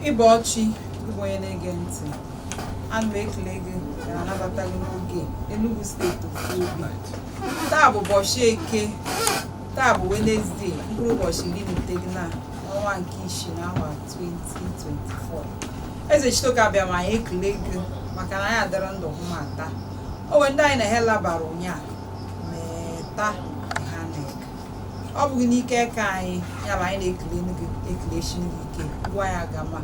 Ịbọchị bụ onye na-ege ntị, ana m ekele gị na anabata gị n'oge Enugu steeti ofu obi. Taa bụ ụbọchị Eke, taa bụ Wenezdee, mkpụrụ ụbọchị 19 n'ọnwa nke isii n'afọ 2024. Eze Chitoka bịa ma anyị ekele gị maka na anyị adịrị ndụ hụ ma taa. O nwere ndị anyị na ha labara ụnyaa meta ha na-ege. Ọ bụghị n'ike ka anyị ya bụ anyị na-ekele gị ekelechi gị ike gwa ya gama.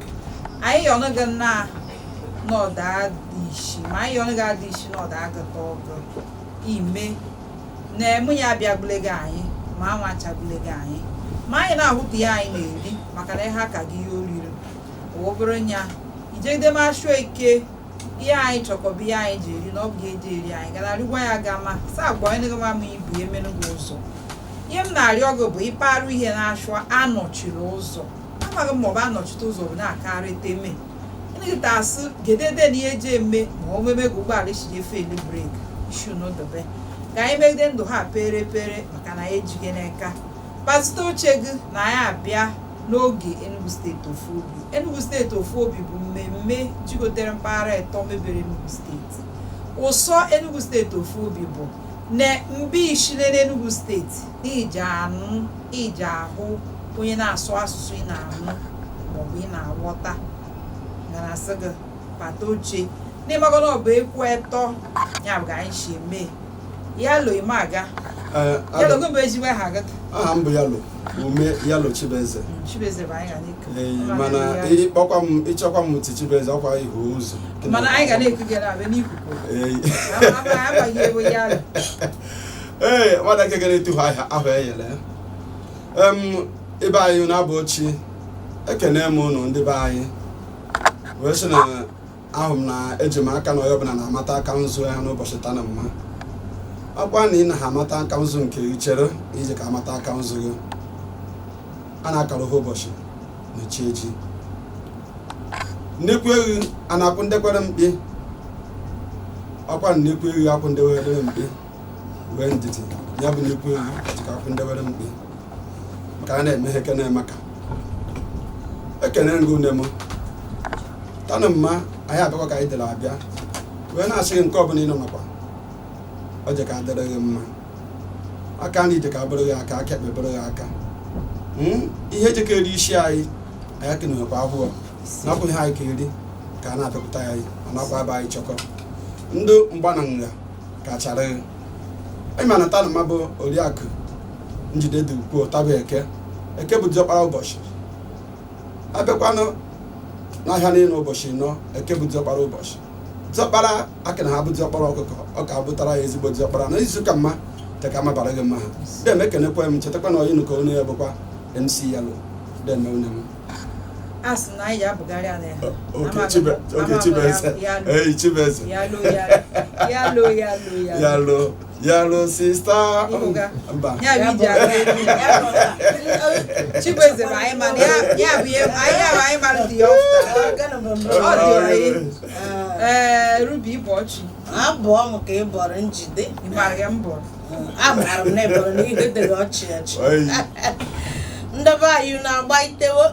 Anyị yọnụ gị na n'ọda dị ishi ma anyị yọnụ gị adị ishi n'ọda agụta ọgụ ime na emu ya abịagbule gị anyị ma amachagbule gị anyị ma anyị na-ahụpụ ya anyị na-eri maka na ihe aka gị ihe oriri obere nya ijedemashu Eke ihe anyị chọkọba ihe anyị ji eri na ọ bụ ga-eji eri anyị ganarịgwa ya gama saa agba onye gama ma ibu emenu gị ụzọ. Ihe m na-arịọ gị bụ ịparụ ihe na-achụ anọchiri ụzọ amaghị m maọbụ anọchite ụzọ bụ na-akarị teme ịnịgịta asị gedede na ihe eji eme ma o meme gị ụgbọala echiji efeli breki ishu n'ụdọbe ka anyị megide ndụ ha pere pere maka na ya ejighị n'aka kpazite oche gị na anyị abịa n'oge Enugu steeti ofu obi. Enugu steeti ofu obi bụ mmemme jigotere mpaghara ịtọ mebere Enugu steeti. Ụsọ Enugu steeti ofu obi bụ na mbe ishile n'Enugu steeti iji anụ iji ahụ onye na-asụ asụsụ ị na-anụ maọbụ ị na-aghọta gara asị gị pata oche n'ịmago na ọ bụ ekwu etọ ya bụ ka anyị si eme yalo imaga yalo gị bụ ezigbo aha gị. Aha m bụ Yalo ume Yalo Chibeze. Chibeze bụ anyị ga na-eke Mana ịkpọkwa m ịchọkwa m ti Chibeze ọkwa ihu ụzọ mana anyị ga na-eku gị na-abịa n'ikuku abaghị ewe Yalo. Ee nwada nke gara etu ahụ enyere ebe anyị na-abụ ochi ekene m ụnụ ndị be anyị wee sị na ahụ m na eji m aka na onye ọbụla na-amata aka nzu ya n'ụbọchị taa na mma ọkwa na ị na-amata aka nzu nke gị chere iji ka amata aka nzu gị a na-akara ohe ụbọchị na chi eji nnekwu ehi a na-akwụ ndekwere mkpi ọkwa na nnekwu ehi akwụ ndewere mkpi wee ndidi ya bụ nnekwu ehi jika akwụ ndewere mkpi maka a na-emeghe eke na-emeka ekene ngụ nne m tanụ mma anyị abịakwa ka anyị dịrị abịa wee na-asị gị nke ọbụla ị nọ nakwa ọ ji ka adịrị gị mma aka na ije ka abụrụ gị aka aka ekpe bụrụ gị aka ihe eji ka eri isi anyị anyị kenewekwa ahụhọ nakwa ihe anyị ka eri ka a na-apịapụta ya ọ nakwa ebe anyị chọkọ ndụ mgba na nga ka chara gị anyị ma na tanụ mma bụ oriakụ njide dị ukwuu tabụ eke bụ diọkpara ụbọchị abịakwanụ n'ahịa niile ụbọchị nọ eke bụ diọkpara ụbọchị diọkpara aka na ha bụ diọkpara ọkụkọ ọ ka bụtara ya ezigbo diọkpara na izuụka mma teka mabara gị mma ha dem ekenekwa m chetakwa na onye nụkọ onye ya bụkwa MC Yalo dem une m asị na anyị ga-abụgharị ala ya Chibeze Yalo sista mba Chibeze bụ anyị mana ya bụ anyị mara dị ya ọfụta Ruby Ịbọchị abụọ m ka ị bọrọ njide ịmara ya mbọ amara m na ịbọrọ n'ihe dịrị ọchị ndebe anyị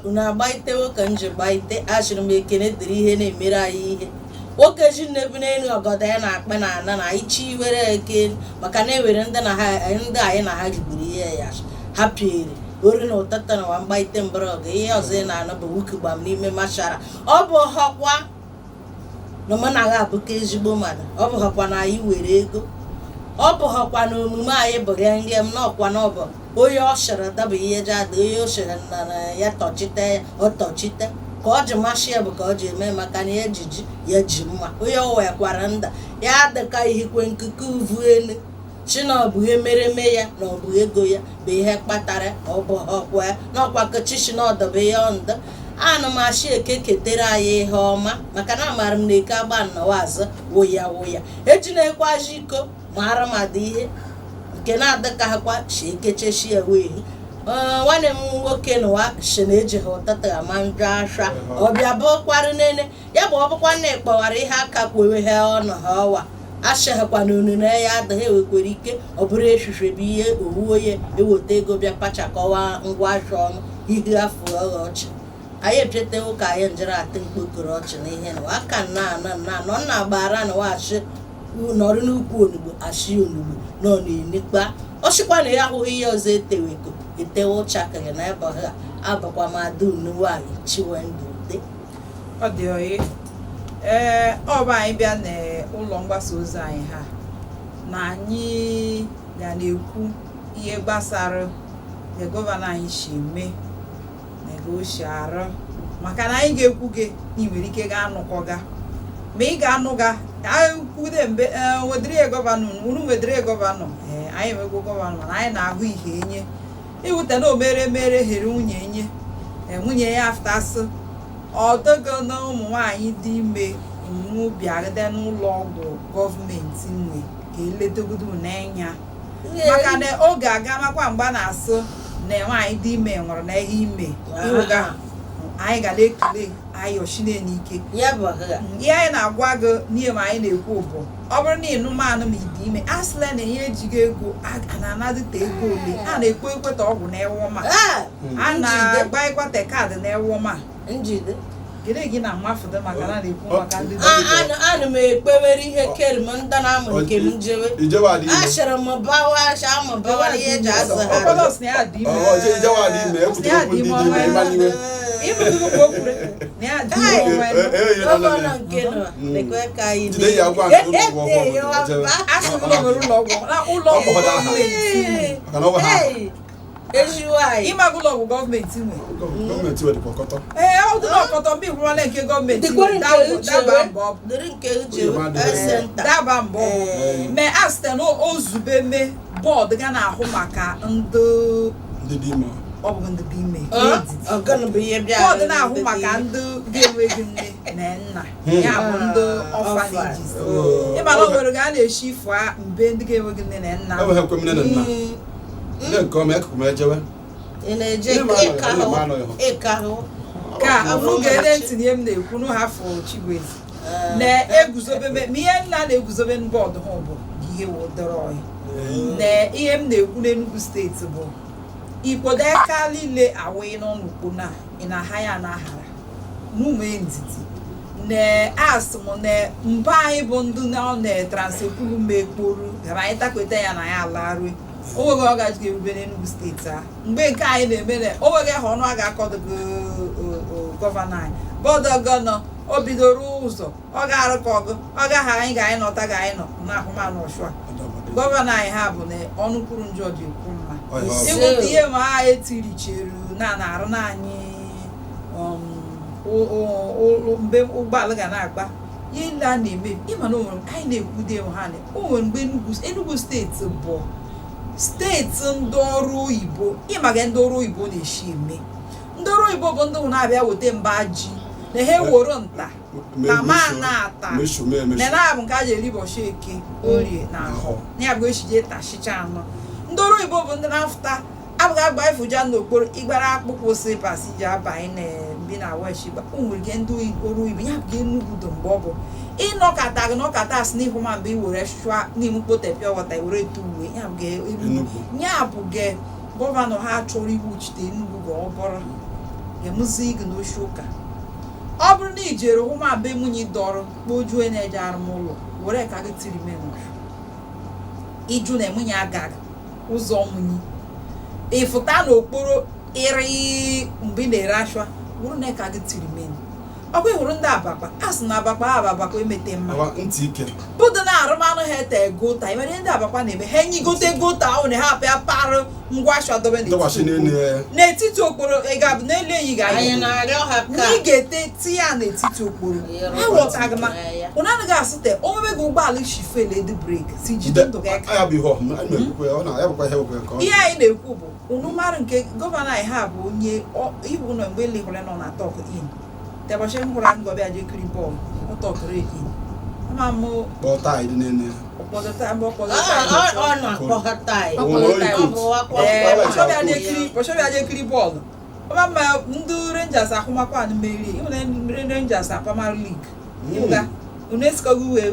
unu agbaitewo ka m ji gbaite achịrị m ekene dịrị ihe na-emere anyị ihe nwoke ji nnebi n'elu ọgọdọ ya na-akpa na ana na anyị chi were eke maka na ewere ndị anyị na ha jiburu ihe ya ha piere ori na ụtata na mgbaite mgbọrọgụ ihe ọzọ ị na-anụ bụ nwoke gbam n'ime mashara ọ bụ họkwa na mụ na ha abụka ezigbo mmadụ ọ bụ họkwa na anyị were ego ọ bụ họkwa na omume anyị bụ nge m n'ọkwa n'ọbụ onye ọ shara dabụ ihe ji ada onye o shere na ya tọchite ọ tọchite ka ọ ji masị ya bụ ka ọ ji eme maka na ya ejiji ya ji mma onye ọ wekwara nda ya adịka ihikwe nkuku uvu elu chi na ọ bụ ihe mereme ya na ọ bụ ego ya bụ ihe kpatara ọ bụ ọkwa ya n'ọkwa kechichi na ọdọbe ya ndụ anụ m achị eke ketere anyị ihe ọma maka na amaara m na eke agba nnọwa azụ woya eji na-ekwaji iko mara m adị ihe nke na-adịkahakwa chi ekechechi ya wee nwanne m nwoke n'ụwa shi na eji ha ụtata ama njọ asha ọbịa bụkwarị nene ya bụ ọbụkwa nna ịkpọwara ihe aka kwewe ha ọnụ ha ọwa ashaghakwa na onune ya adịghị ewekwere ike ọ bụrụ eshishe bụ ihe owuwe ya eweta ego bịa pachakọwa ngwa ahịa ọnụ ihe afọ ọchị anyị epetewo ka anyị njere atụ mkpokoro ọchị n'ihe na aka nọ na-agbara na wachi nọrọ n'ukwu onugbo ashi onugbo nọ na-enekpa ọchịkwa na ya ahụghị ihe ọzọ eteweko etewe ụchakịrị na ebe ha abakwa m adunu nwanyị Chiwendụ Ude. ọ dị oyi ọ bụ anyị bịa n'ụlọ mgbasa ozi anyị ha na anyị ga na-ekwu ihe gbasara na gọvanọ anyị si eme na ego o si arụ maka na anyị ga-ekwu gị na ị nwere ike ga-anụkọ ga ma ị ga-anụ ga anyị kwude mgbe wedịrị gọvanọ unu wedịrị gọvanọ anyị emegwo gọvanọ mana anyị na-ahụ ihe enye iwute na omere here nwunye ya aftasị ọdọgo na ụmụ nwaanyị dị ime nwu bịagide n'ụlọ ọgwụ gọọmenti nwe ga-eletogodo n'enya maka na oge aga makwa mgba na-asụ na nwaanyị dị ime nwụrụ na ihe ime ịwụga anyị ga na-ekele anyị oshine n'ike ihe anyị na-agwa gị n'ihe ma anyị na-ekwu bụ ọ bụrụ na ịnụmanụ ma ịdị ime asịla na ihe ejighị ego a na-anadịte ego ole a na-ekwe ekweta ọgwụ na ewoma a na-agba ekweta kaadị na ewoma njide gịnị gị na mmafudo maka na na-ekwu maka ndị ana m ekpewere ihe kerim ndị na-amụ nke m jewe achọrọ m bawara ihe eji azụ ha ọkọlọs na ya dị gọvanọ nke nọ lekwe ka anyị ịmaga ụlọ ọgwụ gọọmenti nwe ọ dị n'ọkọtọ mgbe ịhụrụla nke gọọmenti daba mbọ mee a site na ozube mee bọọdụ ga na-ahụ maka ndị ọ bụ ndị dị ime bọọdụ na-ahụ maka ndị ga-enweghị nne na nna ya bụ ndị ọfanages ịmara o nwere ga a na-eshi ifụ mbe ndị ga-enweghị nne na nna ị na-eje ịkahụ ka n'oge na-etinye m na-ekwu n'hafụ Chigwezi na-eguzobe ma ihe nna na-eguzobe bọọdụ ha bụ ihe wodoro ọhịa na ihe m na-ekwu n'Enugu steeti bụ ikpodo aka niile awụ n'ọnụkpo na ị na-aha ya n'ahara n'ụmụ ndidi na asị m na mba anyị bụ ndị na-transepulu m ekporu gara anyị takweta ya na ya alarue onweghị ọ gaji ga-erube n'Enugu steeti a mgbe nke anyị na-eme na onweghị ha ọnụ a ga-akọdogo gọvanọ anyị bọdụ gọnọ o bidoro ụzọ ọ ga-arụ ka ọgụ ọ gaghị anyị ga anyị nọta ga anyị nọ na ahụmanụ ọchụa gọvanọ anyị ha bụ na ọnụ kwuru njọ dị ekwu mma ịgwụta ihe ma ha etiricheru na-arụ na anyị mgbe ụgbọala ga na-agba ihe ndị a na-eme ịma na onwere anyị na-ekwude ha o nwere mgbe Enugu steeti bụ steeti ndị ọrụ oyibo ịmaga ndị ọrụ oyibo na-eshi eme ndị ọrụ oyibo bụ ndị na-abịa weta mba ji na ha eworo nta na ma na-ata na na-abụ nke a ji eri ụbọchị eke orie na ahọ na ya bụ eshije tashicha anọ ndị ọrụ oyibo bụ ndị na-afụta abụghị agba ifuja n'okporo ịgbara akpụkpọ slipas ji abanye na mbi na weshigba o nwere ike ndị ọrụ oyibo ya bụ Enugu do mgbe ọ bụ ịnọkọta gị n'ọkata asị n'ihu ma mgbe i were chụa n'ime mkpotepịa ọghọta were etu uwe ya bụ ge gọvanọ ha chọrọ iwuchite Enugu ga ọ bụrụ ga-emuzi gị n'oshi ụka ọ bụrụ na i jere hụ ma be nwunye dọrọ kpojuo na-eje arụmụlọ were ka gị tiri menụ iju na emunye agaghị ụzọ munyi ịfụta n'okporo ịrị mgbe ị na-ere ashwa wụrụ na ka gị tiri menụ ọkwa ịhụrụ ndị abakpa a sị na abakpa emete mma bụdụ na arụmanụ ha ete gota imere ndị abakpa na-eme ha enyigote gota ahụ na ha apịa parụ ngwa ashwa dobe n'etiti okporo ị ga-abụ n'elu enyi ga-anyị ị ga-ete tinye ya n'etiti okporo ha ghọtaghị ma ụna anaghị asịte onwebe gị ụgbọala ishifele dị breki si jide ndụ gị aka ihe anyị na-ekwu bụ unu mara nke gọvanọ anyị ha bụ onye ibu nọ mgbe lehụre nọ na tọk in tebọchị m hụrụ ngọbị aja ekiri bọọlụ ọ tọkụrụ eki ama m bọchọbịa aja ekiri bọọlụ ọma mma ndị Rangers ahụmakwa anụ meriri ịhụna Rangers apamara lig ịhụga unu esikoghị uwe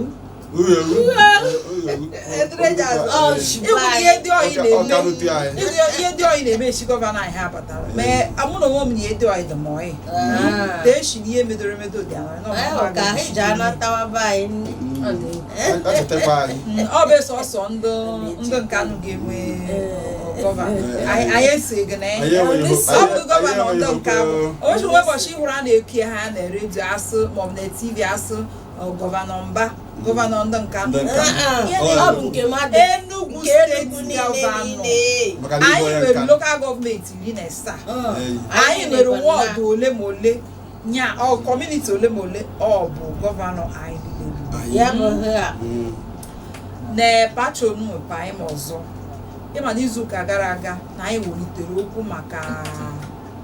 ihe dị oyi na-eme echi gọvanọ anyị ha batara mee amụ na onwe m na ihe dị oyi dị ma oyi deeshi na ihe medoro emedo dị ọ bụ sọsọ ndị nkanụ ga-enwe gọvanọ anyị esighị na ya ọ bụ gọvanọ ndị nka ochi nwe ụbọchị hụrụ a na-eke ha na redio asụ maọbụ na tv asụ gọvanọ mba gọvanọ ndị nka Enugu steeti gọvanọ anyị nwere lokal gọọmenti 17 anyị nwere wọdụ ole ma ole nya kọmuniti ole ma ole ọ bụ gọvanọ anyị na patron nwekwa anyị ma ọzọ ịma n'izuụka gara aga na anyị welitere okwu maka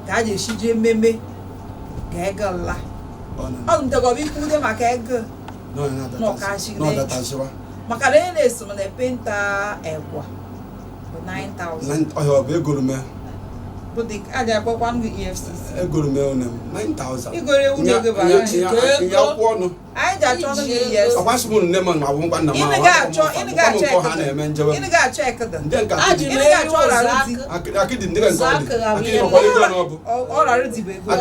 ka a ga-esi jee mmemme ga-ege nla ọ ntegọba ikwude maka ego maka na onye na-eso na penta ekwa bụ 9,000 bụ dị a ga-akpọkwa ndụ EFCC igoro ewu na-ego bara anyị ji achọ ọnụ gị EFCC ịnị ga-achọ ekede ịnị ga-achọ ọrarị dị bụ ego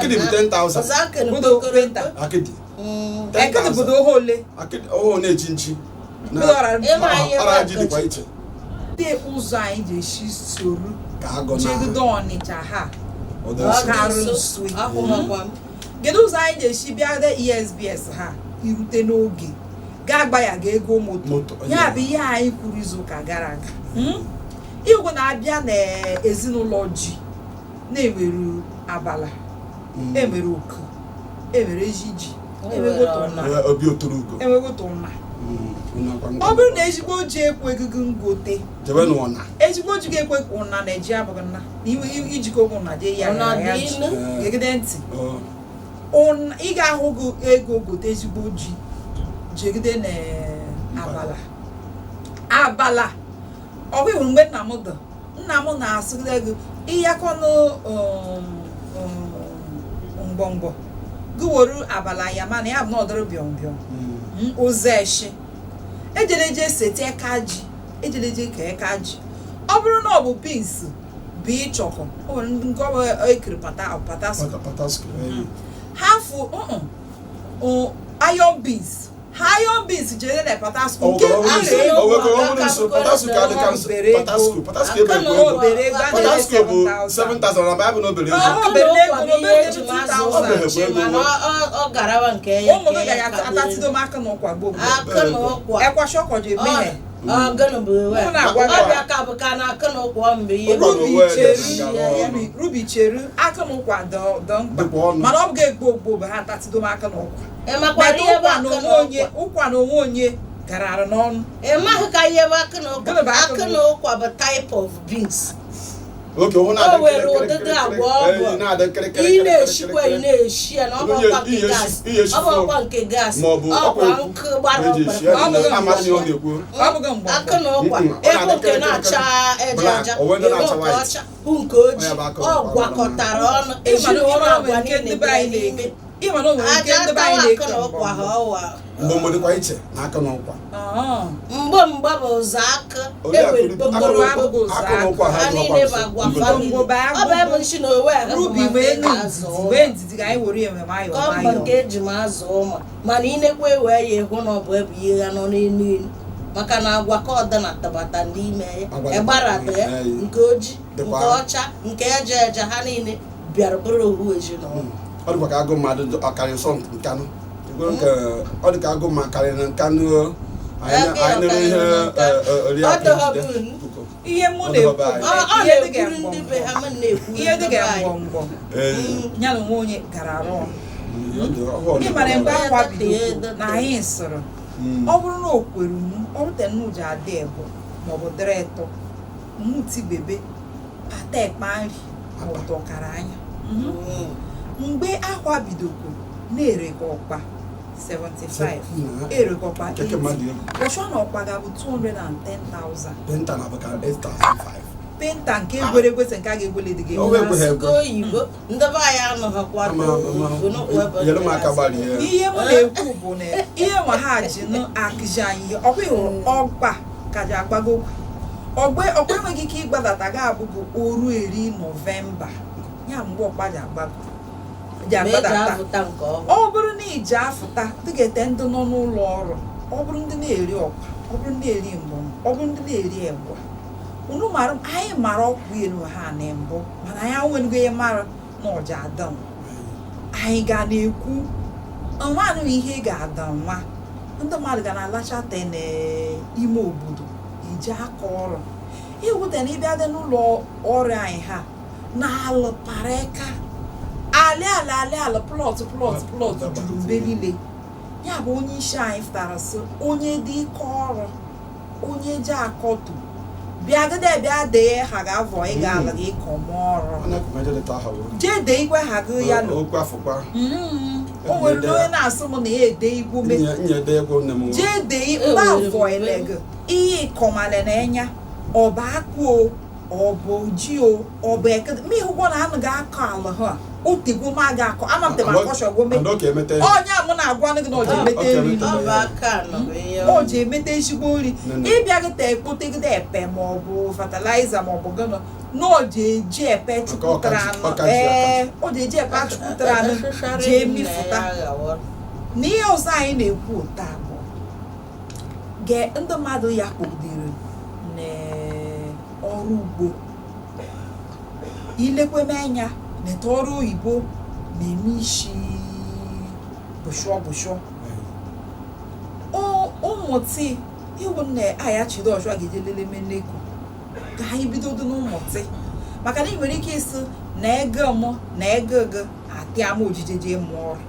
budo penta ekede budo ohe ole ndị ụzọ anyị ji esi soro jegodo Ọnịcha ha karụ nsue kedu ụzọ anyị ji esi bịa ESBS ha irute n'oge ga-agba ya ga ego moto ya bụ ihe anyị kwuru izuụka gara aga igwe na-abịa n'ezinụlọ ji na-enwere abala enwere oku enwere ejiji enwegoto nna ọ bụrụ na ezigbo ji ekweghị ngote ezigbo ji ga-ekwe ụna na-eji abụghị nna na ijikọ ụgwụ na je ya gegide ntị ị ga-ahụ gị ego gote ezigbo ji jegide n'abala ọ bụ ịhụrụ mgbe nna m na-asụgide gị ịyakọnụ mgbọmgbọ gị were abala ya mana ya bụ na ọdọrọ bịọm bịọm ụzọ eshi ejeleje seti eka ji ejeleje ka eka ji ọ bụrụ na ọ bụ beans bụ ịchọkọ o nwere ndị nke ọ bụ ekiri patasko hafu iron beans jere na patasko nke rubi cheru aka n'ụkwa dị mkpa mana ọ bụ ga-egbo ogbo ha atatido m aka n'ụkwa ụkwa na onwe onye garara n'ọnụ ịmaghị ka ihe bụ aka n'ụkwa bụ type of beans o nwere ụdịdị agwa ọgwụ ị na-eshikwa ị na-eshi ya na ọ bụkwa nke gas ọkwa nkụ gbara aka na ụkwa ego nke na-acha eje aja ego nke ọcha bụ nke ojii ọ gwakọtara ọnụ ezinụlọ agwa niile n'ime aja aka na ụkwa ha ọwa mgbe bụ ụzọ aka ewere gbogbo ha niile bụ agwa famili ọ bụ ebe nchi na owe kọmba nke eji m azụ ụmụ mana inekwa wee ya ịhụ na ọ bụ ebe ihe ha nọ n'elu elu maka na agwa ka ọ dị na tabata n'ime ya ịgbarata ya nke ojii nke ọcha nke eje eje ha niile bịara bụrụ ohu ezinụlọ ọ dịkwa ka agụ mmadụ ọkarị sọ nkanụ ọ dị ka agụ ma karịrị na nkanụ anyị nere ihe mụ na-ekwu ihe dị ga-mgbọ ya na onwe onye gara arụ ndị mara mgbe akwa bido na anyị sịrị ọ bụrụ na o kwere ọ rute nnuji adị ebo maọbụ dịrị ịtọ mmuti bebe ata ekpa nri maọbụ ọkara anya mgbe akwa bidokwa na-ereka ọkpa 75 ereka ọkpa 80 ọchọ na ọkpa ga-abụ 210,000 penta nke egwere egwese nke a ga-egwele dị gị asụgo oyibo ndị be anyị anọghịkwa yere m aka gbalịa ihe m na-ekwu bụ na ihe nwa ha ji akụzi anyị ihe ọkwa ịhụrụ ọgba ka ji agbago ọgba enweghị ike ịgbadata ga-abụbụ oru 10 Nọvemba ya mgbe ọkpa ji agbadata ọ bụrụ na iji afụta dịgete ndị nọ n'ụlọ ọrụ ọ bụrụ ndị na-eri ọkwa ọ bụrụ ndị na-eri mbọ ọ bụrụ ndị na-eri egwa unu mara anyị mara ọkwa elu ha na mbụ mana anyị anwenụgo ihe mara na ọja ada anyị ga na-ekwu nwanụ ihe ga-ada nwa ndị mmadụ ga na-alachata n'ime obodo iji aka ọrụ iwute na ịbịa dị n'ụlọ ọrụ anyị ha na-alụpara eka ala plọt juru mgbe niile ya bụ onye isi anyị fụtara so onye dị ike ọrụ onye ji akọtu bịa dee ha ga-avọ ị ga-ala gị kọma ọrụ jee dee igwe ha gị ya o nwere onye na-asụ m na ya ede igwu jee dee mba avọ ele gị ihe ịkọmale na enya ọba akpụ ọ bụ ji o ọ bụ ekede ma ịhụgwọ na anụ ga-akọ ala ha otegwo ma ga-akọ amapụta ma akọshọgwo onye mụ na-agwa gị na o ji emete ezigbo nri ịbịa gị ta ekpotegide epe maọbụ fatịlaịza maọbụ gịnọ na o ji eji epe chụpụtara anụ o ji eji epe chụpụtara anụ ji emifụta na ihe ọzọ anyị na-ekwu taa bụ ndị mmadụ ya kpọgidere n'ọrụ ugbo ilekweme anya neta ọrụ oyibo na-eme isi bụshọ ụmụtị iwu nne aya chido ọchụ a ga-eje lele meneko ka anyị bido dị n'ụmụtị maka na ị nwere ike ịsị na ego m na ego gị atịa m ojije jee mụọ ọrụ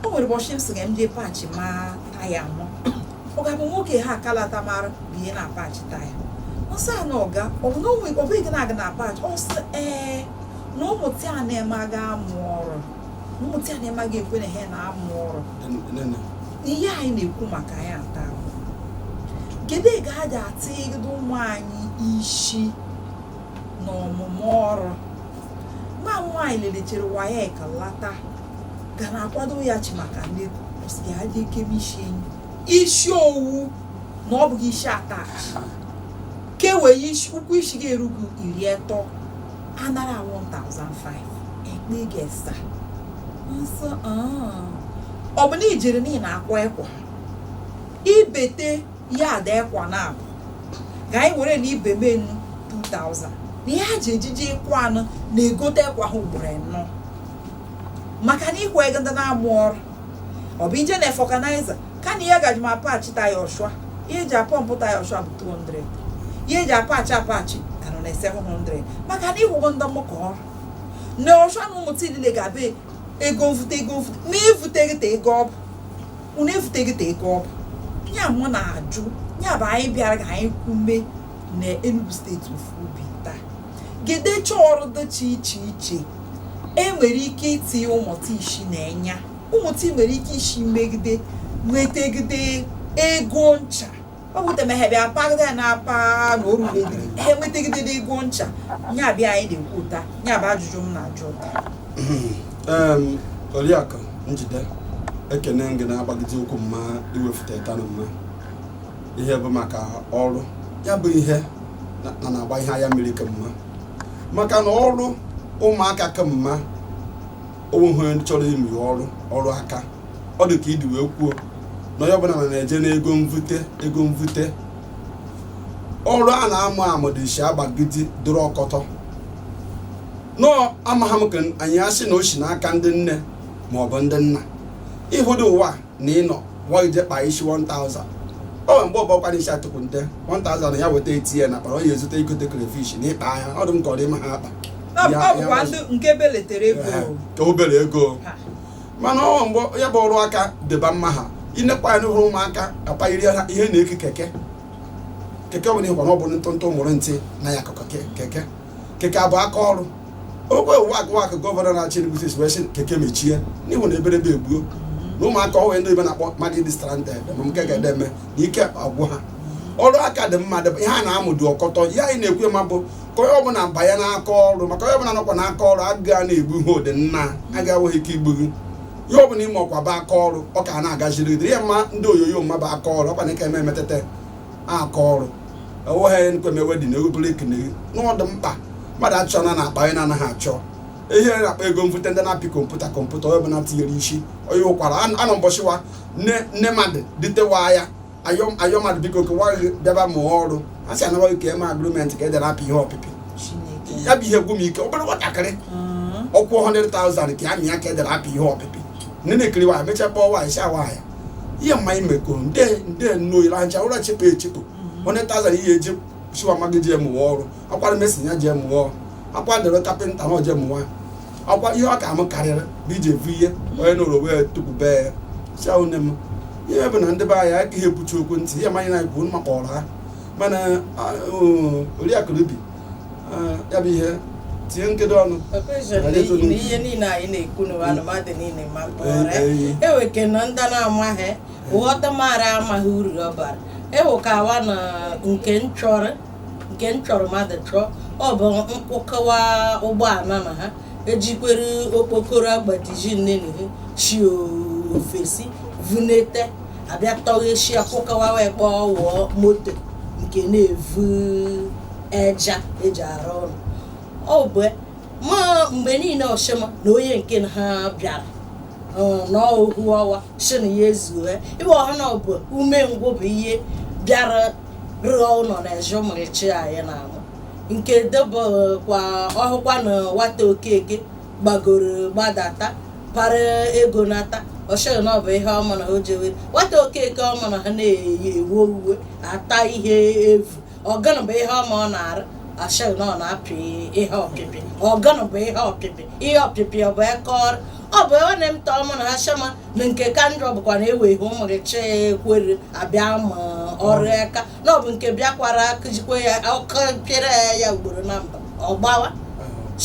o nwere ụbọchị m sị ga m jee paachị ma taya mụ ọ ga-abụ nwoke ha akalata mara bụ ihe na-apaachị taya ọsọ a na ọga ọ bụ na ọ bụghị gị na-aga na paachị ọsọ na ụmụtị a na-eme aga amụ ọrụ na ụmụtị a na-eme aga ekwe na ha na-amụ ọrụ ihe anyị na-ekwu maka anyị ata bụ kedu ego a ji ata egodo ụmụ anyị isi na ọmụmụ ọrụ nwa nwaanyị lelechere waya ekalata ga na-akwado ya chi maka nnekwu ya dị ekeme isi owu na ọ bụghị isi atachi kewee ụkwụ isi ga-erugu 30 anara 1,500 ekpe ga-esa nsọ ọ bụ na ijere n'ihi na akwa ekwa ibete ya ada ekwa na abụ ga anyị were na ibe menu 2,000 na ihe a ji ejiji ịkwa anụ na-egote ekwa ha ugboro 4 maka na ịkwa ego ndị na-amụ ọrụ ọ bụ ije na fọkanaiza ka na ihe gaji ma paachị taya ọshụa ihe eji apọmpụ taya ọshụa bụ 200 ihe eji apaachị ka nọ na 700 maka na ịhụgo ndị mmụkọ ọrụ na ọshụa na ụmụta niile ga-abịa ego mvute ma evuteghị ta ego ọ bụ unu evuteghị ta ego ọ bụ ya mụ na-ajụ ya bụ anyị bịara ka anyị kwume na Enugu steeti ofu ubi taa gedecha ọrụ dịcha iche iche enwere ike itinye ụmụta isi na enya ụmụta nwere ike isi megide nwetegide ego ncha ọ bụ temeghe bịa pagide ya na-apa na orure dị ha enwetegide ego ncha nya bịa anyị na-ekwu ụta nya bụ ajụjụ m na-ajụ ụta Oriakụ Njide ekene gị na-agbagide okwu mma iwefụta ịta na mma ihe bụ maka ọrụ ya bụ ihe na-agba ihe anya mmiri ka mma maka na ọrụ ụmụaka ka mma onwe ha chọrọ ime ọrụ aka ọ dị ka ịdị wee kwuo na onye ọbụla na-eje na ego mvute ọrụ a na-amụ amụ dị isi agbagide dụrụ ọkọtọ nọọ amagha m ka anyị asị na o si n'aka ndị nne maọbụ ndị nna ịhụdị ụwa na ịnọ waije kpa isi 1,000 o nwere mgbe ọbọkwa na isi atụkwu nte 1,000 na ya weta etinye na kpara ọ ya ezute igote crayfish na ịkpa anya ọ dị m ka ọ dị ma ha akpa ka obere ego mana ọ mgbe ya bụ ọrụ aka dịba mma ha inekwa ya n'ụhụrụ ụmụaka akpanyere ihe na-eke keke ọ bụ ịhụkwa na ọ bụ ntụntụ mụrụ ntị na ya akụkọ keke abụ aka ọrụ ogwe wakụ gọvanọ na-achị Enugu steeti wee sị keke mechie n'ihu na eberebe egbuo na ụmụaka ọnwe ndị ebe na-akpọ mmadụ dị stranded ma nke ga-ede eme na ike agwụ ha ọrụ aka dị mmadụ ihe a na-amụdụ ọkọtọ ihe anyị na-ekwu ma bụ ka onye ọbụla banye n'aka ọrụ maka onye ọbụla nọkwa n'aka ọrụ aga na-egbu ihe ụdị nna agaghị ike igbu gị ihe ọbụla ime ọkwa bụ aka ọrụ ọ ka na-agaziri dịrị ya mma ndị oyoyo mma bụ aka ọrụ ọkwa na ike eme emetete aka ọrụ enweghị nkwemewe dị na obere ekene n'ọdụ mkpa mmadụ achọ na akpa onye na-anaghị achọ ihe na-akpa ego mvute ndị na-apị kọmputa onye ọbụla tinyere isi onye ụkwara anọ mbọchịwa nne mmadụ dịtewa ya ayọ mmadụ biko kewa bịaba mụọ ọrụ a sị anaghị ka eme agrimenti ka edere apị ihe ọpịpị ya bụ ihe gwụ m ike obere nwatakịrị ọkwụ 100,000 ka amị ya ka edere apị ihe ọpịpị nne na-ekiri nwaanyị mechapa nwaanyị si nwaanyị ihe mmanya mekọrọ nde nnoyiri ancha ụra chepụ echepụ 100,000 ihe eji chiwa magị jee mụọ ọrụ akwara mesin ya jee mụọ akwa dere kapịnta na oje mụwa akwa ihe ọ ka m karịrị bụ ije vu ihe onye nọrọ wee tukwube ya si nne m ihe bụ na ndị be anyị agaghị ekwuchi okwu ntị ihe manya na ikwu ma kpọrọ ha mana oriakụ Ruby ya bụ ihe tinye nkedo ọnụ ihe niile anyị na-ekwu n'ụwa niile ma eweke na ndị na-amaghị ụghọta mara amaghị uru ọ bara ewukawa na nke nchọrọ mmadụ chọọ ọ bụ nkwụkọwa ụgbọala na ha ejikwere okpokoro agbajiji nnene chi ofesi vunete abịa tọghechi akwụkọwa wee kpọọ wụọ moto nke na-evu eja eji arụ ọrụ ọ bụ ma mgbe niile ọshịma na onye nke ha bịara n'ohu ọwa shina ya ezuo iwe ọha na ọ bụ umengwụ bụ ihe bịara rụọ ụlọ na eje ụmụrichi anyị na-amụ nke debekwa ọhụkwa na nwata Okeke gbagoro gbadata para ego nata ọshịghị na ọ bụ ihe ọma na o jewe nwata Okeke ọma na ha na-eyi ewe uwe ata ihe evu ọgana bụ ihe ọma ọ na-arụ ashịghị na ọ na-apị ihe ọpịpị ọgana bụ ihe ọpịpị ọ bụ eke ọrụ ọ bụ nwanne m ta ọma na ha shama na nke ka njọ bụkwa na ewe ihe ụmụrịcha ekwere abịa ma ọrụ aka na ọ bụ nke bịakwara akụjikwa ya ọkụ pịara ya ugboro na mba ọgbawa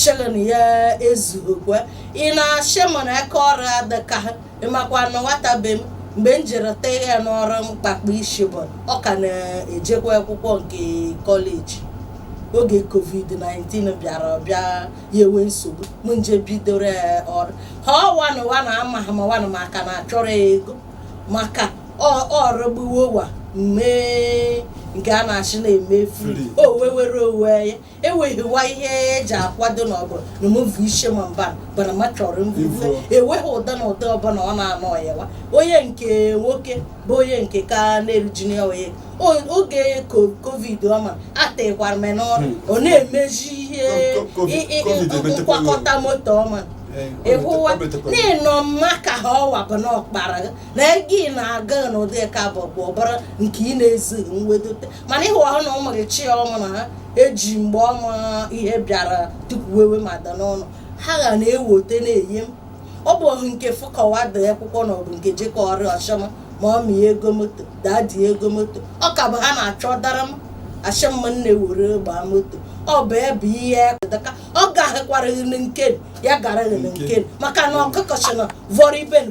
shegana ya ezughokwa ị na-ashema na aka ọrụ adịka ha ịmakwa na nwata be m mgbe m jere tee ya n'ọrụ mkpakpa isi bụ ọ ka na-ejekwa akwụkwọ nke kọleji oge COVID-19 bịara ọbịa ya enwe nsogbu m nje bidoro ọrụ ha ọwa na ama ha ma wana maka na achọrọ ego maka ọrụ gbuwowa mee nke a na-achị na-eme free were onwe ya enweghịwa ihe eji akwado n'ọbụla na mvu ishe ma mba bana ma chọrọ mvuve enweghị ụda na ụda ọbụla ọ na-anọ yawa onye nke nwoke bụ onye nke ka na-erujini ya onye oge covid ọma atịkwara m n'ọrụ ọ na-emeji ihe nkwakọta moto ọma ịhụwa n'ịnọ mma ka ha ọwa bụ na ọkpara na ego ị na-aga n'ụdị ka bụ ọbara nke ị na-ezighị mwedote mana ịhụ ahụ na ụmụrịchi ọmụ na ha eji mgbe ọma ihe bịara tukwuwewe ma da n'ọnụ ha ga na-ewote na-enye m ọ bụ nke fụkọwa dị akwụkwọ na ọ bụ nke jekọrị ọchọma ma ọ mịa ego moto dadi ego moto ọ ka bụ ha na-achọ dara m ashọmma nne were gbaa moto ọ bụ ebe ihe daka ọ gaghịkwara nke ya gara nke maka na ọkụkọchi na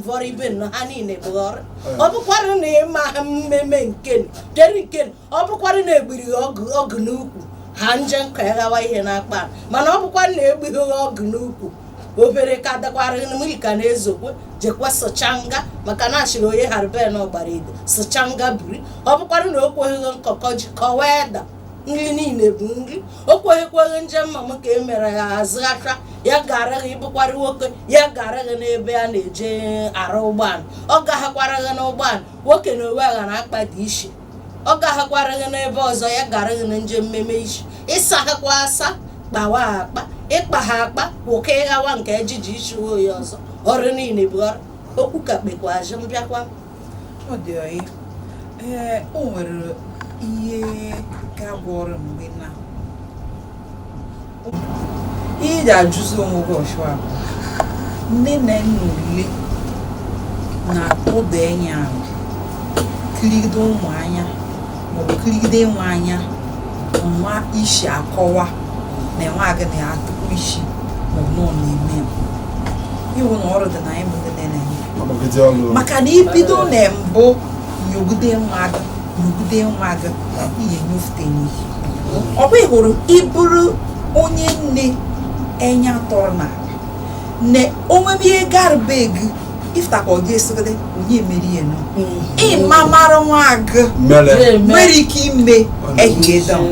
voriben na ha niile bụ ọrụ ọ bụkwara na ịma ha mmemme nke jeri nke ọ bụkwara na egbiri ọgụ n'ukwu ha nje nkọ ya gawa ihe na-akpa mana ọ bụkwara na egbiri ọgụ n'ukwu obere ka dakwara mmiri ka na-ezokwe jekwa sochanga maka na achịrị onye harben ọgbara ide sochanga biri ọ bụkwara na o kweghị nkọkọ ji kọweda nri niile bụ nri o kweghịkweghị njem ma m ka e mere ya azụghacha ya gara gị ịbụkwara nwoke ya gara gị n'ebe a na-eje arụ ụgbọala ọ gaghakwara gị n'ụgbọala nwoke na onwe agha na-akpa dị ishi ọ gaghakwara gị n'ebe ọzọ ya gara gị na njem mmemme ishi ịsahakwa asa kpawa akpa ịkpa ha akpa nwoke ịghawa nke ejiji isi oyi ọzọ ọrụ niile bụ ọrụ okwu ka kpekwa azụ mbịakwa ọ dị oyi o nwere ihe ga-agwọrọ mgbe na ihe ji ajụzi onwe gị ọchụ abụ nne na nna ule na-atụda enyi ahụ kirigide ụmụ anya maọbụ kirigide nwe anya nwa isi akọwa na enwe agị na-atụkwu isi maọbụ na ọ na-eme iwu na ọrụ dị na anyị bụ ndị na-enye maka na ibido na mbụ nyogide mmadụ n'ogude nwa gị ihe nyofute n'ihi ọ bụ ịhụrụ ịbụrụ onye nne enya tọrọ na ne onwe m ihe garbe gị ifta ka ọ ga-esogide onye mere ihe nọ ịma mara nwa gị nwere ike ime ehihie dam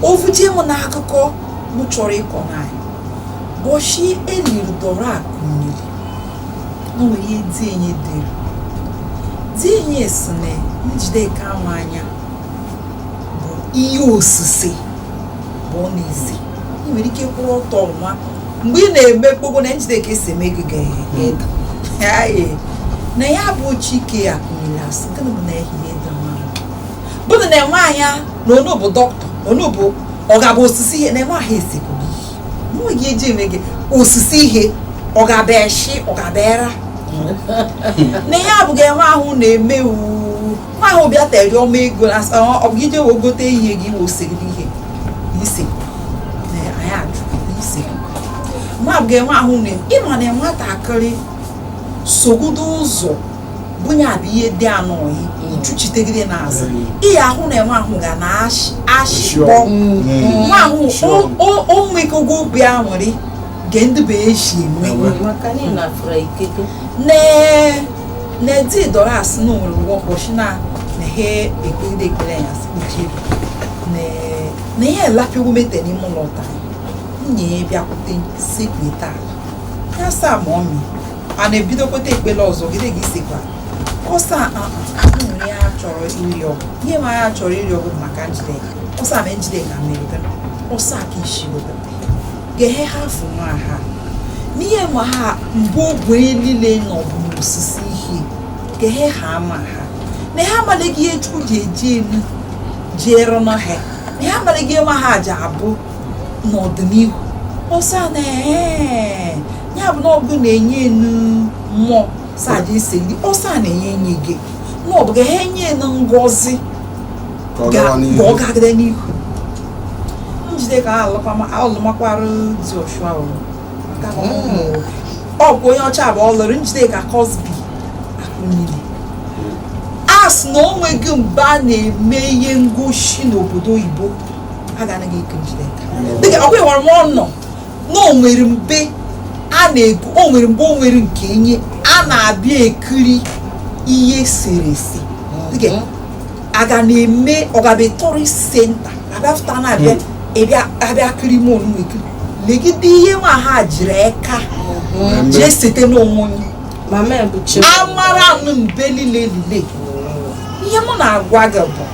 ovuje m n'akụkọ m chọrọ ịkọ n'anyị bọchi eliri dọrọ akụ mmiri o nwere ihe di enye dere di enye si na Njideka ama anya bụ ihe osise bụ ọ na-ezi ị nwere ike kwụrụ ọtọ nwa mgbe ị na-eme kpogbo na Njideka esi eme gị ga-eda na ya bụ Chike akụnyere asị gịnị bụ na ehihie dị mmadụ bụrụ na enwe anya na onu bụ dọkịta onu bụ ọ ga-abụ osisi ihe na enwe ahụ esekwu nwe gị eji eme gị osisi ihe ọ ga-abịa eshi ọ ga-abịa era na ihe abụghị enwe ahụ na-eme nwa ahụ bịa tere ọma ego na ọ bụ ije wee gote ihe gị wosiri ihe ise na anyị ajụ ise nwa abụghị enwe ahụ na ịma na nwatakịrị sogodo ụzọ bunye abụ ihe dị anọghị ichuchitegide n'azụ ihe ahụ na enwe ahụ ga na-ashịkpọ nwa ahụ o nwekogo obi anwụrị ge ndị bụ eji enwe na di dọrọ asị na onwere ụgwọ ụbọchị na he ekpegide ekpere ya sikpuchie na ihe elapịagwo mete n'ime ụlọ taa nwunye ya bịakwute sekweta ya saa ma ọmị a na-ebidokweta ekpele ọzọ gide gị isekwa ọsa nwere ya chọrọ iri ọgwụ ihe ma ya chọrọ iri ọgwụ maka Njideka ọsa ma Njideka mere ọsa ka isi obodo ga-ehe ha afụ nwa ha n'ihe ma ha mbụ ogwe niile nọbụ n'osisi ihe ga-ehe ha ama ha na ha amaghị ihe Chukwu ji eji elu jere n'ọhịa na ha amaghị ihe ma ha ji abụ n'ọdịnihu ọsa na ya bụ na ọgụ na-enye enu mmụọ saja ise ndị ọsa na-enye enye gị na ọ bụ ga ha enye enu ngọzi ka ọ gagide n'ihu Njideka alụmakwara dị Ọshụa ọ bụ onye ọcha bụ ọ lụrụ Njideka Cosby akụnyere as na o nweghị mgbe a na-eme ihe ngosi n'obodo oyibo a ga-anaghị eke Njideka dịka ọ kwụghịwara m ọnọ na o nwere mgbe a na-ekwu o nwere mgbe o nwere nke enye a na-abịa ekiri ihe eserese dịka aga na-eme ọgabe tourist center abịafụta na-abịa abịa kiri monu ekiri legide ihe nwa ha jiri eka jee sete n'onwe amara nụ mbe lile ihe m na-agwa gị bụ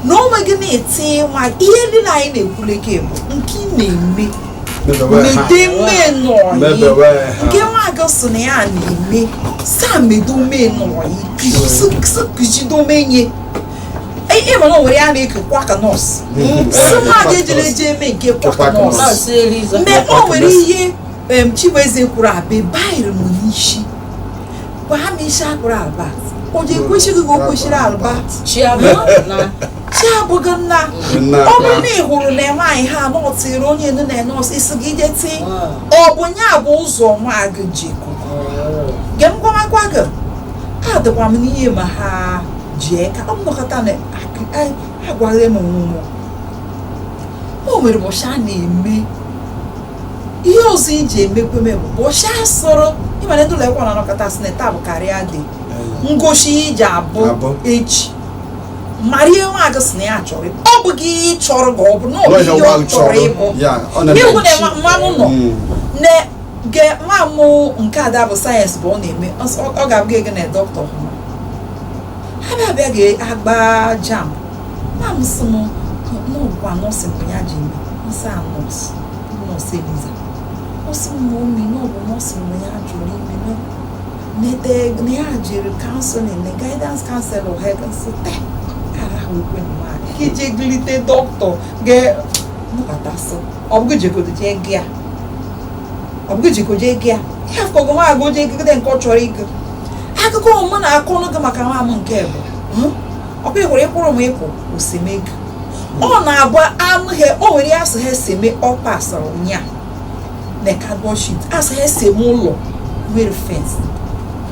na onwe gị na-eti nwa ihe ndị na anyị na-ekwuleke bụ nke ị na-eme medomenọyi nke nwa gị so na ya na-eme saa medomenọyi kujidomenye ịma na o nwere ya na-eke kwaka nọọsụ si nwa gị ejere eje eme nke kwaka nọọsụ mgbe o nwere ihe Chibueze kwuru abịa baịrị m n'isi gwa ha ma isi akpụrụ albat o ji ekwesịghị gị o kwesịrị albat chi abụghị nna ọ bụrụ na ị hụrụ na nwaanyị ha nọtịrị onye nne na nọọsụ isi gị deti ọ bụ nya bụ ụzọ nwa gị jikọ ge m gwamakwa gị adịkwa m n'ihe ma ha ji eka ọ nọkọta na agwaghị m nwụmụ o nwere ụbọchị a na-eme ihe ọzọ iji emekweme bụ ụbọchị asọrọ ịmana ndị ụlọ ekwe na anọkọta sị na taa bụ karịa dị ngosi iji abụ echi mara ihe nwa gị sị na ya chọrọ ọ bụ gị chọrọ gị ọ bụ na ọ bụ ihe ọ chọrọ ịbụ n'ihu na mmanụ nọ na ge nwa mụ nke ada bụ sayensị bụ ọ na-eme ọ ga-abụ gị na dọkịta ha bịa ga-agba jam na m sị m n'ọgwụkwa nọọsụ bụ ya ji eme nsa nọọsụ Eliza ọ sị m omi n'ọbụ nọọsụ bụ ya jụrụ ime na ya jiri counseling na guidance counselor ha gasị arahụ ekwe mmadụ ka ije glite dọkịta ga-mụbatasị ọ bụghị jegodo jee gị ya ihe afọgọ nwa agụ jee gịgide nke ọ chọrọ ịgụ akụkọ mụ na-akọ ọnụ gị maka nwa m nke bụ ọkwa ịhụrụ ịkwụrụ m ịkwụ osemego ọ na-agba anụ he o nwere ya asị ha eseme ọpa asara nya na cardboard sheet asị ha eseme ụlọ nwere fence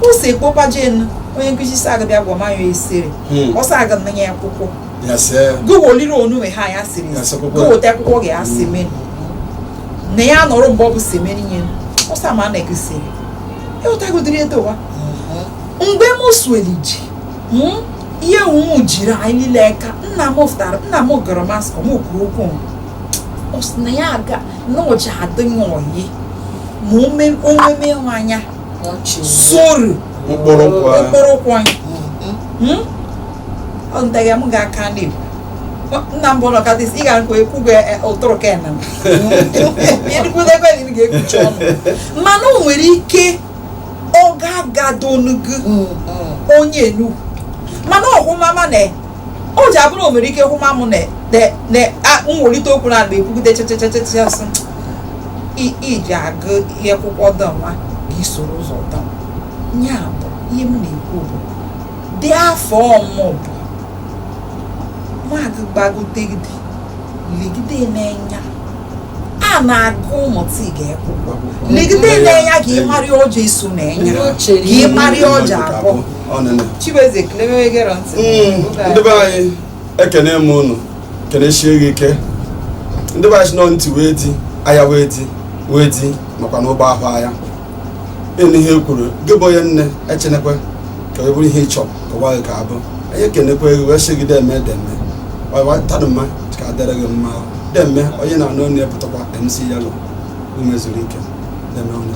o si ekpokwa jen onye nkụzi si aga bịa gwa ma ya esere ọ sa aga na ya akwụkwọ gị woliri onume ha ya siri gị wote akwụkwọ gị ya semeni na ya nọrọ mgbe ọ bụ semeni nye ọ sa ma na ekesiri ịghọtagodiri edowa mgbe m sueli ji ihe ụmụ jiri anyị niile aka nna m gara maskọ m kwuru okwu ọ sị na ya aga na ọji adịghị oyi ma omeme anya soro mkpụrụ anyị ọ ntaghị m ga-aka n'ebu nna m bụ na ọkadịsị ị ga-nkwa ekwugo ụtụrụ kena ekwudekwe ga-ekwuchi ọnụ mana o nwere ike ọ ga-agadonugu onye Enugu mana ọhụmama na o ji abụrụ o nwere ike hụma m na nwolite okwu na agba ekwugide chechechechechesị iji agụ ihe akwụkwọ dọnwa gị soro ụzọ dọm ya bụ ihe m na-ekwu bụ dị afọ ọmụ bụ nwagị gbagotegide legide n'enya a na-agụ ụmụta ị ga-ekwụkwọ legide n'enya ka ị marị ọjọ iso n'enya ka ị marị ọjọ abụọ Chibueze ekele gere ntị ndị be anyị ekene m unu kenechie gị ike ndị be anyị nọ ntị wee di aya wee di makwa na ụgbọ ahụ anya ịnụ ihe kwuru gị bụ onye nne echenekwe ka ọ bụrụ ihe ị chọrọ ka ụwa gị ka abụ anyị ekenekwe gị wee sigide eme deme tadụ mma ka adịrị gị mma deme onye na-anụ onye pụtakwa MC Yellow umezuru ike deme onye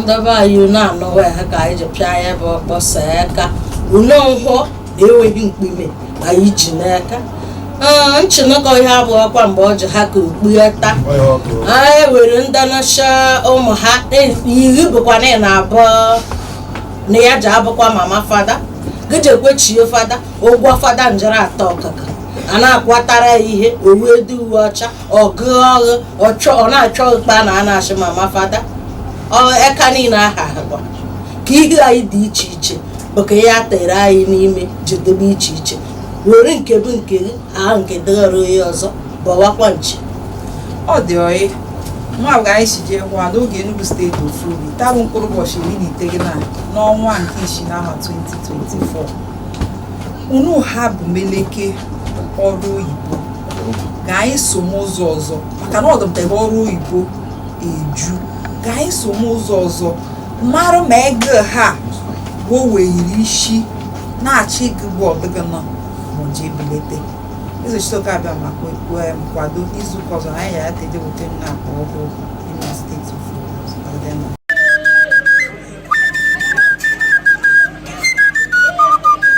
ndebe anyị na-anọwa ha ka anyị ji pịa ya bụ ọkpọsa aka unu nhụ na-enweghị mkpime anyị ji n'aka nchinụkọ ihe abụ ọkwa mgbe ọ ji ha ka okpugheta anyị were ndanacha ụmụ ha iri bụkwa na ị na-abụ na ya ji abụkwa mama fada gijekwechiyo fada ụgwọ fada njere atọ ọkaka a na-akwatara ya ihe owedu uwe ọcha ọgụ ọghụ ọ na-achọ ụkpa na a na-achị mama fada eka niile aha agba ka ihe anyị dị iche iche bụ ka ya tere anyị n'ime jedebe iche iche were nke bụ nke gị ahụ nke dịghara onye ọzọ bọwakwa nchi ọ dị oyi nwa bụ anyị si jee nwa n'oge Enugu steeti ofu obi taa bụ mkpụrụ ụbọchị 19 n'ọnwa nke isii n'afọ 2024 unu ha bụ meleke ọrụ oyibo ga anyị so m ụzọ ọzọ maka na ọdụmtebe ọrụ oyibo eju ga anyị so m ụzọ ọzọ mara ma ego ha were isi na-achị ịgụgụ ọdịgị nọ maọji ebelete ezochitoka abịa maka kwado n'izuụka ọzọ na anyị ya teje wute nna akpa ọhụụ